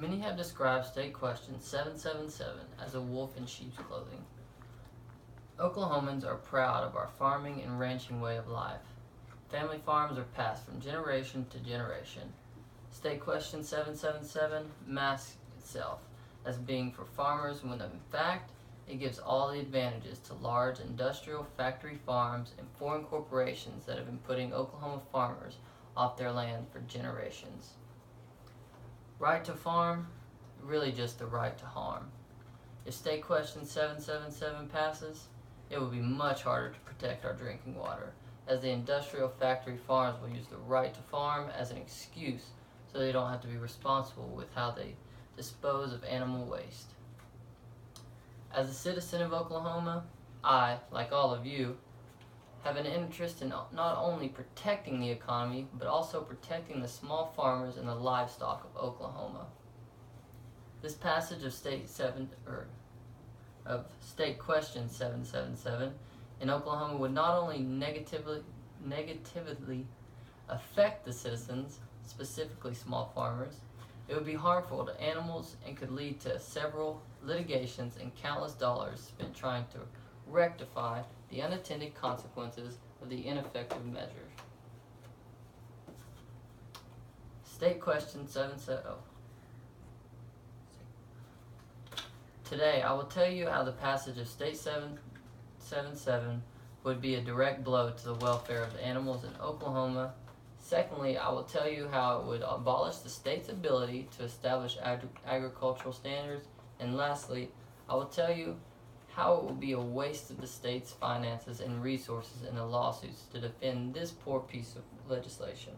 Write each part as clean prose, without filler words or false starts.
Many have described State Question 777 as a wolf in sheep's clothing. Oklahomans are proud of our farming and ranching way of life. Family farms are passed from generation to generation. State Question 777 masks itself as being for farmers when in fact it gives all the advantages to large industrial factory farms and foreign corporations that have been putting Oklahoma farmers off their land for generations. Right to farm, really just the right to harm. If State Question 777 passes, it will be much harder to protect our drinking water, as the industrial factory farms will use the right to farm as an excuse so they don't have to be responsible with how they dispose of animal waste. As a citizen of Oklahoma, I, like all of you, have an interest in not only protecting the economy, but also protecting the small farmers and the livestock of Oklahoma. This passage of State Question 777 in Oklahoma would not only negatively affect the citizens, specifically small farmers, it would be harmful to animals and could lead to several litigations and countless dollars spent trying to rectify the unintended consequences of the ineffective measures. State Question 770. Today, I will tell you how the passage of State 777 would be a direct blow to the welfare of the animals in Oklahoma. Secondly, I will tell you how it would abolish the state's ability to establish agricultural standards. And lastly, I will tell you how it will be a waste of the state's finances and resources in the lawsuits to defend this poor piece of legislation.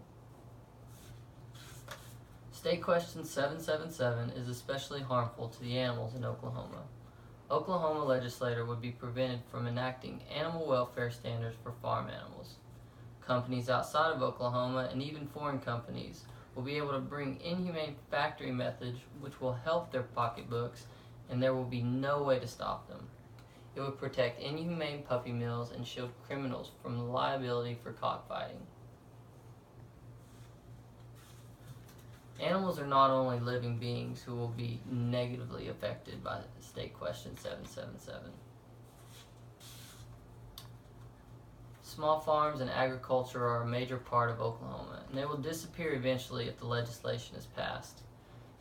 State Question 777 is especially harmful to the animals in Oklahoma. Oklahoma legislator would be prevented from enacting animal welfare standards for farm animals. Companies outside of Oklahoma and even foreign companies will be able to bring inhumane factory methods which will help their pocketbooks, and there will be no way to stop them. It would protect inhumane puppy mills and shield criminals from liability for cockfighting. Animals are not only living beings who will be negatively affected by State Question 777. Small farms and agriculture are a major part of Oklahoma, and they will disappear eventually if the legislation is passed.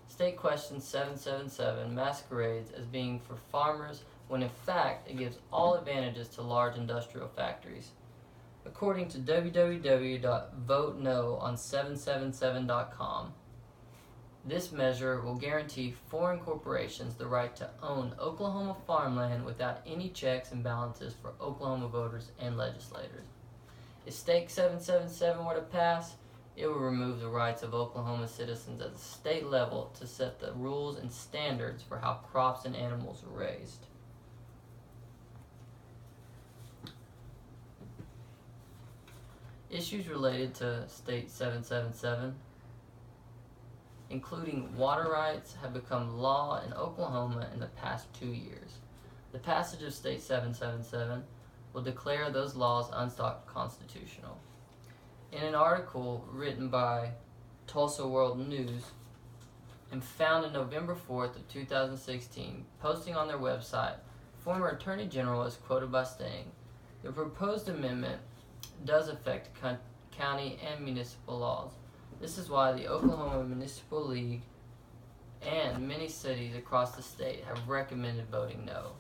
State Question 777 masquerades as being for farmers when in fact it gives all advantages to large industrial factories. According to www.votenooon777.com, this measure will guarantee foreign corporations the right to own Oklahoma farmland without any checks and balances for Oklahoma voters and legislators. If State 777 were to pass, it would remove the rights of Oklahoma citizens at the state level to set the rules and standards for how crops and animals are raised. Issues related to State 777, including water rights, have become law in Oklahoma in the past 2 years. The passage of State 777 will declare those laws unconstitutional. In an article written by Tulsa World News and found on November 4th of 2016, posting on their website, former Attorney General is quoted by saying, "The proposed amendment does affect county and municipal laws. This is why the Oklahoma Municipal League and many cities across the state have recommended voting no."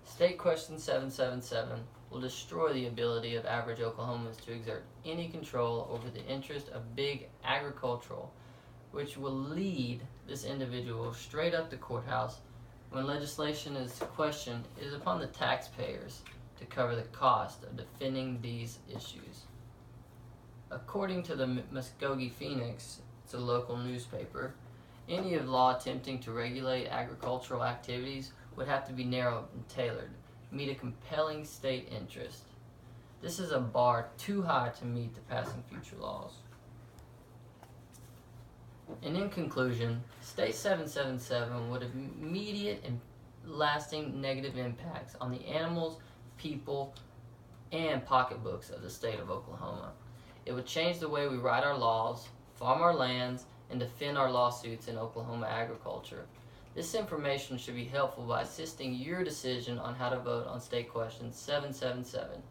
State Question 777 will destroy the ability of average Oklahomans to exert any control over the interest of big agricultural, which will lead this individual straight up the courthouse. When legislation is questioned, it is upon the taxpayers to cover the cost of defending these issues. According to the Muskogee Phoenix, it's a local newspaper, any of law attempting to regulate agricultural activities would have to be narrow and tailored, meet a compelling state interest. This is a bar too high to meet the passing future laws. And in conclusion, State 777 would have immediate and lasting negative impacts on the animals, people, and pocketbooks of the state of Oklahoma. It would change the way we write our laws, farm our lands, and defend our lawsuits in Oklahoma agriculture. This information should be helpful by assisting your decision on how to vote on State Question 777.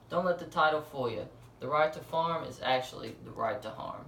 Don't let the title fool you. The right to farm is actually the right to harm.